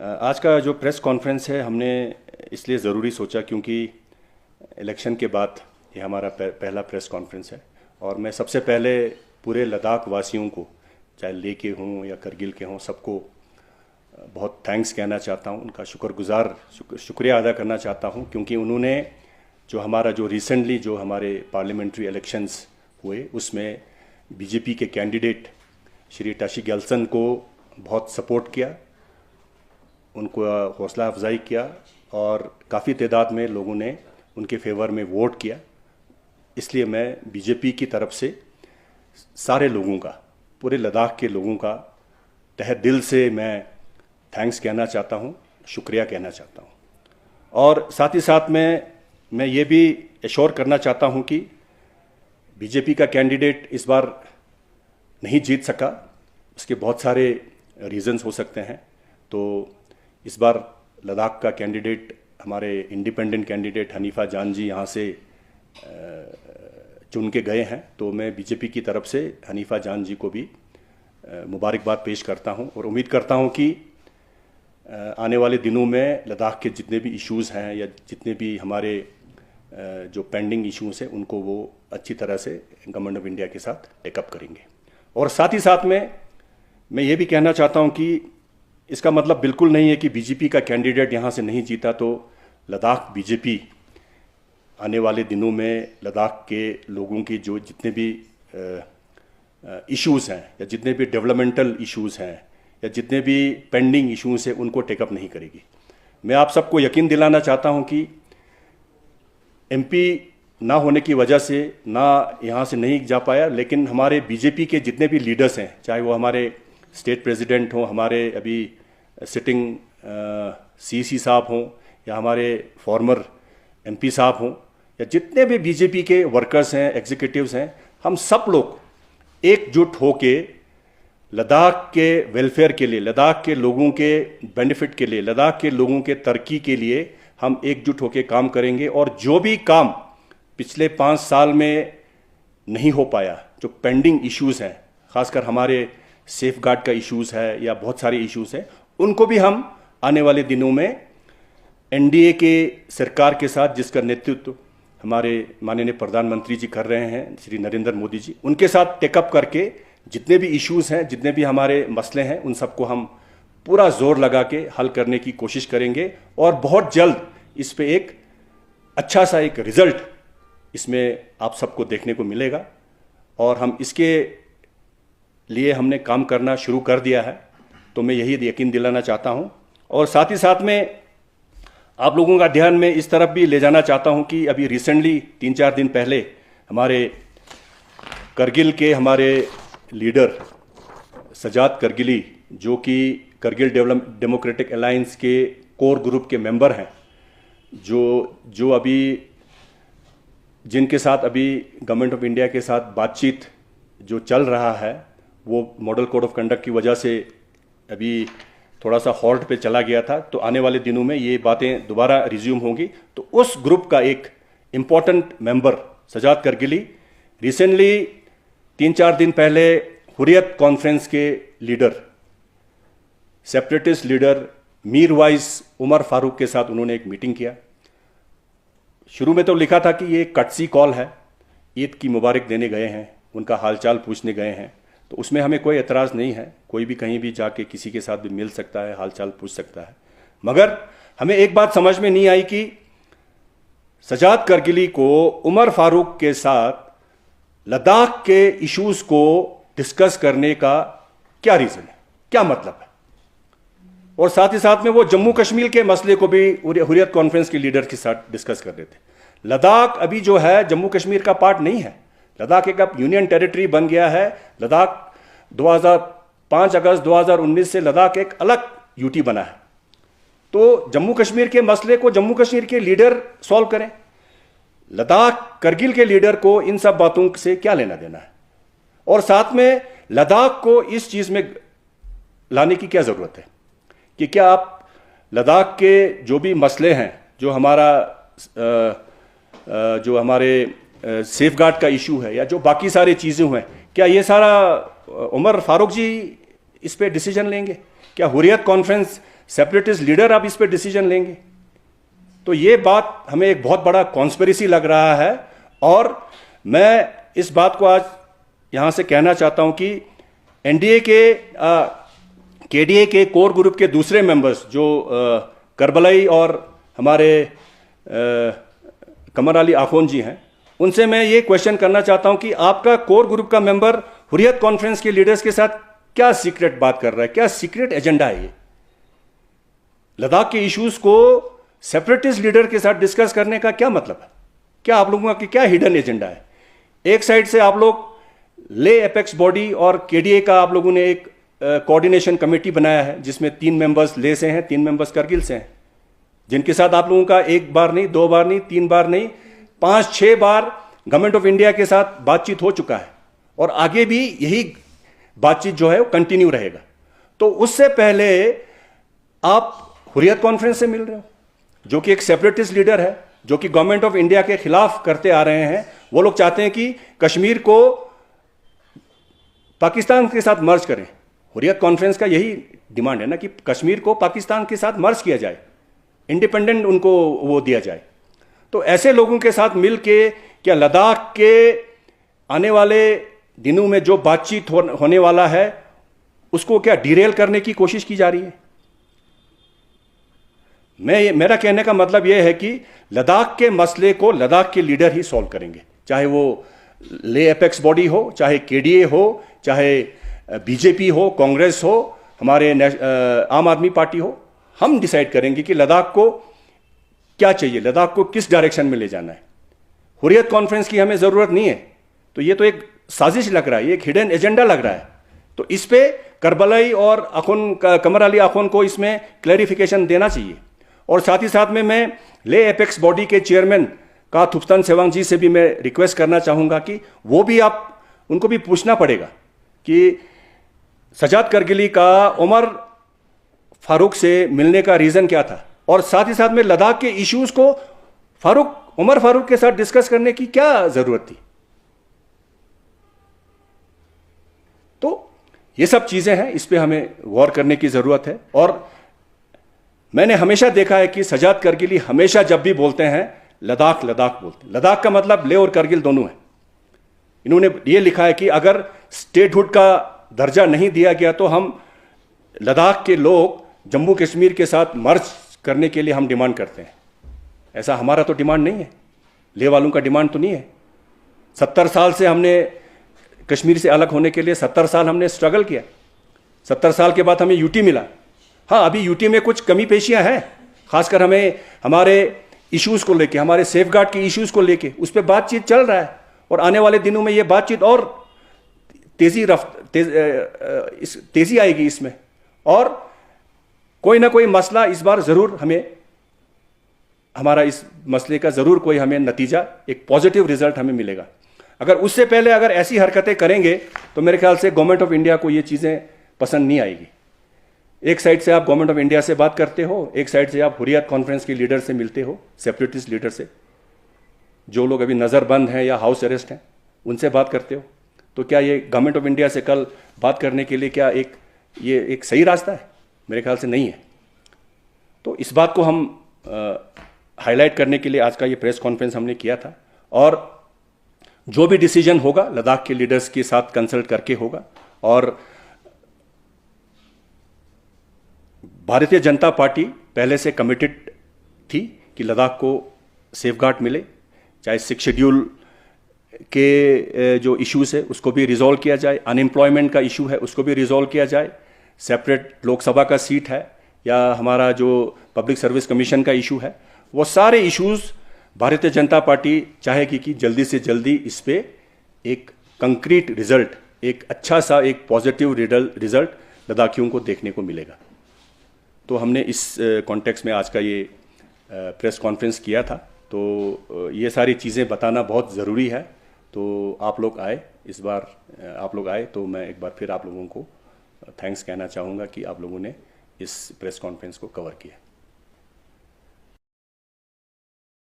आज का जो प्रेस कॉन्फ्रेंस है हमने इसलिए ज़रूरी सोचा क्योंकि इलेक्शन के बाद ये हमारा पहला प्रेस कॉन्फ्रेंस है और मैं सबसे पहले पूरे लद्दाख वासियों को, चाहे लेह के हों या करगिल के हों, सबको बहुत थैंक्स कहना चाहता हूँ। उनका शुक्रिया अदा करना चाहता हूँ क्योंकि उन्होंने जो रिसेंटली जो हमारे पार्लियामेंट्री इलेक्शंस हुए उसमें बीजेपी के कैंडिडेट श्री ताशी ग्याल्सन को बहुत सपोर्ट किया, उनको हौसला अफजाई किया और काफ़ी तादाद में लोगों ने उनके फेवर में वोट किया। इसलिए मैं बीजेपी की तरफ से सारे लोगों का, पूरे लद्दाख के लोगों का तहे दिल से मैं थैंक्स कहना चाहता हूँ, शुक्रिया कहना चाहता हूँ। और साथ ही साथ में मैं ये भी एश्योर करना चाहता हूँ कि बीजेपी का कैंडिडेट इस बार नहीं जीत सका, उसके बहुत सारे रीज़न्स हो सकते हैं। तो इस बार लद्दाख का कैंडिडेट, हमारे इंडिपेंडेंट कैंडिडेट हनीफा जान जी यहाँ से चुन के गए हैं, तो मैं बीजेपी की तरफ से हनीफा जान जी को भी मुबारकबाद पेश करता हूँ और उम्मीद करता हूँ कि आने वाले दिनों में लद्दाख के जितने भी इश्यूज़ हैं या जितने भी हमारे जो पेंडिंग इश्यूज़ हैं उनको वो अच्छी तरह से गवर्नमेंट ऑफ इंडिया के साथ टेकअप करेंगे। और साथ ही साथ में मैं ये भी कहना चाहता हूँ कि इसका मतलब बिल्कुल नहीं है कि बीजेपी का कैंडिडेट यहाँ से नहीं जीता तो लद्दाख बीजेपी आने वाले दिनों में लद्दाख के लोगों की जो जितने भी इश्यूज़ हैं या जितने भी डेवलपमेंटल इश्यूज़ हैं या जितने भी पेंडिंग इश्यूज़ हैं उनको टेकअप नहीं करेगी। मैं आप सबको यकीन दिलाना चाहता हूँ कि एमपी ना होने की वजह से ना यहाँ से नहीं जा पाया, लेकिन हमारे बीजेपी के जितने भी लीडर्स हैं, चाहे वो हमारे स्टेट प्रेसिडेंट हों, हमारे अभी सिटिंग सीसी साहब हों या हमारे फॉर्मर एमपी साहब हों या जितने भी बीजेपी के वर्कर्स हैं, एग्जीक्यूटिव्स हैं, हम सब लोग एकजुट होके लद्दाख के वेलफेयर के लिए, लद्दाख के लोगों के बेनिफिट के लिए, लद्दाख के लोगों के तरक्की के लिए हम एकजुट होके काम करेंगे। और जो भी काम पिछले 5 साल में नहीं हो पाया, जो पेंडिंग इश्यूज़ हैं, खासकर हमारे सेफ गार्ड का इश्यूज़ है या बहुत सारे इश्यूज़ हैं, उनको भी हम आने वाले दिनों में एनडीए के सरकार के साथ, जिसका नेतृत्व हमारे माननीय प्रधानमंत्री जी कर रहे हैं, श्री नरेंद्र मोदी जी, उनके साथ टेकअप करके जितने भी इश्यूज़ हैं, जितने भी हमारे मसले हैं, उन सबको हम पूरा जोर लगा के हल करने की कोशिश करेंगे और बहुत जल्द इस पे एक अच्छा सा एक रिजल्ट इसमें आप सबको देखने को मिलेगा। और हम इसके लिए हमने काम करना शुरू कर दिया है, तो मैं यही यकीन दिलाना चाहता हूं। और साथ ही साथ में आप लोगों का ध्यान में इस तरफ भी ले जाना चाहता हूं कि अभी रिसेंटली 3-4 दिन पहले हमारे करगिल के हमारे लीडर सजाद करगिली, जो कि करगिल डेमोक्रेटिक अलायंस के कोर ग्रुप के मेंबर हैं, जो अभी जिनके साथ अभी गवर्नमेंट ऑफ इंडिया के साथ बातचीत जो चल रहा है वो मॉडल कोड ऑफ कंडक्ट की वजह से अभी थोड़ा सा हॉल्ट पे चला गया था, तो आने वाले दिनों में ये बातें दोबारा रिज्यूम होंगी। तो उस ग्रुप का एक important member Sajjad Kargili recently 3-4 दिन पहले हुर्रियत कॉन्फ्रेंस के leader, separatist leader Mirwaiz Umar Farooq के साथ उन्होंने एक मीटिंग किया। शुरू में तो लिखा था कि ये कटसी कॉल है, ईद की मुबारक देने गए हैं, उनका हालचाल पूछने गए हैं, तो उसमें हमें कोई एतराज़ नहीं है, कोई भी कहीं भी जाके किसी के साथ भी मिल सकता है, हालचाल पूछ सकता है। मगर हमें एक बात समझ में नहीं आई कि सजाद करगिली को उमर फारूक के साथ लद्दाख के इश्यूज़ को डिस्कस करने का क्या रीज़न है, क्या मतलब है। और साथ ही साथ में वो जम्मू कश्मीर के मसले को भी हुर्रियत कॉन्फ्रेंस के लीडर के साथ डिस्कस कर रहे थे। लद्दाख अभी जो है जम्मू कश्मीर का पार्ट नहीं है, लद्दाख एक अब यूनियन टेरिटरी बन गया है। लद्दाख 5 अगस्त 2019 से लद्दाख एक अलग यूटी बना है। तो जम्मू कश्मीर के मसले को जम्मू कश्मीर के लीडर सॉल्व करें, लद्दाख करगिल के लीडर को इन सब बातों से क्या लेना देना है। और साथ में लद्दाख को इस चीज़ में लाने की क्या ज़रूरत है कि क्या आप लद्दाख के जो भी मसले हैं, जो हमारे सेफ गार्ड का इशू है या जो बाकी सारी चीज़ें हैं, क्या ये सारा उमर फारूक जी इस पे डिसीजन लेंगे? क्या हुर्रियत कॉन्फ्रेंस सेपरेटिस्ट लीडर अब इस पे डिसीजन लेंगे। तो ये बात हमें एक बहुत बड़ा कॉन्स्पिरेसी लग रहा है। और मैं इस बात को आज यहां से कहना चाहता हूं कि एनडीए के केडीए के कोर ग्रुप के दूसरे मेंबर्स जो करबलाई और हमारे कमर अली आखोन जी हैं, उनसे मैं ये क्वेश्चन करना चाहता हूं कि आपका कोर ग्रुप का मेंबर हुर्रियत कॉन्फ्रेंस के लीडर्स के साथ क्या सीक्रेट बात कर रहा है, क्या सीक्रेट एजेंडा है ये? लद्दाख के इश्यूज को सेपरेटिस्ट लीडर के साथ डिस्कस करने का क्या मतलब है? क्या आप लोगों का क्या हिडन एजेंडा है? एक साइड से आप लोग ले एपेक्स बॉडी और केडीए का आप लोगों ने एक कोऑर्डिनेशन कमेटी बनाया है जिसमें 3 मेंबर्स ले से हैं, 3 मेंबर्स करगिल से हैं, जिनके साथ आप लोगों का 1 बार नहीं, 2 बार नहीं, 3 बार नहीं, 5-6 बार गवर्नमेंट ऑफ इंडिया के साथ बातचीत हो चुका है और आगे भी यही बातचीत जो है वो कंटिन्यू रहेगा। तो उससे पहले आप हुर्रियत कॉन्फ्रेंस से मिल रहे हो, जो कि एक सेपरेटिस्ट लीडर है, जो कि गवर्नमेंट ऑफ इंडिया के खिलाफ करते आ रहे हैं। वो लोग चाहते हैं कि कश्मीर को पाकिस्तान के साथ मर्ज करें। हुर्रियत कॉन्फ्रेंस का यही डिमांड है ना कि कश्मीर को पाकिस्तान के साथ मर्ज किया जाए, इंडिपेंडेंट उनको वो दिया जाए। तो ऐसे लोगों के साथ मिल के क्या लद्दाख के आने वाले दिनों में जो बातचीत होने वाला है उसको क्या डिरेल करने की कोशिश की जा रही है? मेरा कहने का मतलब यह है कि लद्दाख के मसले को लद्दाख के लीडर ही सॉल्व करेंगे, चाहे वो ले एपेक्स बॉडी हो, चाहे केडीए हो, चाहे बीजेपी हो, कांग्रेस हो, हमारे आम आदमी पार्टी हो। हम डिसाइड करेंगे कि लद्दाख को क्या चाहिए, लद्दाख को किस डायरेक्शन में ले जाना है। हुर्रियत कॉन्फ्रेंस की हमें जरूरत नहीं है। तो ये तो एक साजिश लग रहा है, ये एक हिडन एजेंडा लग रहा है। तो इस पे करबलाई और कमर अली आखोन को इसमें क्लैरिफिकेशन देना चाहिए। और साथ ही साथ में मैं ले एपेक्स बॉडी के चेयरमैन का थुप्तन सेवांग जी से भी मैं रिक्वेस्ट करना चाहूंगा कि वो भी उनको भी पूछना पड़ेगा कि सजाद करगिली का उमर फारूक से मिलने का रीजन क्या था, और साथ ही साथ में लद्दाख के इश्यूज को उमर फारूक के साथ डिस्कस करने की क्या जरूरत थी। तो ये सब चीजें हैं, इस पे हमें गौर करने की जरूरत है। और मैंने हमेशा देखा है कि सजाद करगिली हमेशा जब भी बोलते हैं लद्दाख लद्दाख बोलते हैं। लद्दाख का मतलब ले और करगिल दोनों है। इन्होंने ये लिखा है कि अगर स्टेटहुड का दर्जा नहीं दिया गया तो हम लद्दाख के लोग जम्मू कश्मीर के साथ मर्ज करने के लिए हम डिमांड करते हैं। ऐसा हमारा तो डिमांड नहीं है, ले वालों का डिमांड तो नहीं है। 70 साल से हमने कश्मीर से अलग होने के लिए 70 साल हमने स्ट्रगल किया। 70 साल के बाद हमें यूटी मिला। हाँ, अभी यूटी में कुछ कमी पेशियां हैं, खासकर हमें हमारे इश्यूज को लेके, हमारे सेफगार्ड के इश्यूज को लेके उस पर बातचीत चल रहा है। और आने वाले दिनों में ये बातचीत और तेजी आएगी इसमें, और कोई ना कोई मसला इस बार जरूर हमारा इस मसले का जरूर कोई हमें नतीजा, एक पॉजिटिव रिजल्ट हमें मिलेगा। अगर उससे पहले अगर ऐसी हरकतें करेंगे तो मेरे ख्याल से गवर्नमेंट ऑफ इंडिया को ये चीज़ें पसंद नहीं आएगी। एक साइड से आप गवर्नमेंट ऑफ इंडिया से बात करते हो, एक साइड से आप हुर्रियत कॉन्फ्रेंस के लीडर से मिलते हो, सेपरेटिस्ट लीडर से, जो लोग अभी नज़रबंद हैं या हाउस अरेस्ट हैं, उनसे बात करते हो। तो क्या ये गवर्नमेंट ऑफ इंडिया से कल बात करने के लिए क्या ये एक सही रास्ता है? मेरे ख्याल से नहीं है। तो इस बात को हम हाईलाइट करने के लिए आज का ये प्रेस कॉन्फ्रेंस हमने किया था। और जो भी डिसीजन होगा लद्दाख के लीडर्स के साथ कंसल्ट करके होगा। और भारतीय जनता पार्टी पहले से कमिटेड थी कि लद्दाख को सेफगार्ड मिले, चाहे 6 शेड्यूल के जो इश्यूज है उसको भी रिजॉल्व किया जाए, अनएम्प्लॉयमेंट का इशू है उसको भी रिजॉल्व किया जाए, सेपरेट लोकसभा का सीट है या हमारा जो पब्लिक सर्विस कमीशन का इशू है, वो सारे इश्यूज भारतीय जनता पार्टी चाहेगी कि जल्दी से जल्दी इस पे एक कंक्रीट रिजल्ट, एक अच्छा सा एक पॉजिटिव रिजल्ट लद्दाखियों को देखने को मिलेगा। तो हमने इस कॉन्टेक्स्ट में आज का ये प्रेस कॉन्फ्रेंस किया था। तो ये सारी चीज़ें बताना बहुत ज़रूरी है। तो आप लोग आए, इस बार आप लोग आए तो मैं एक बार फिर आप लोगों को थैंक्स कहना चाहूँगा कि आप लोगों ने इस प्रेस कॉन्फ्रेंस को कवर किया।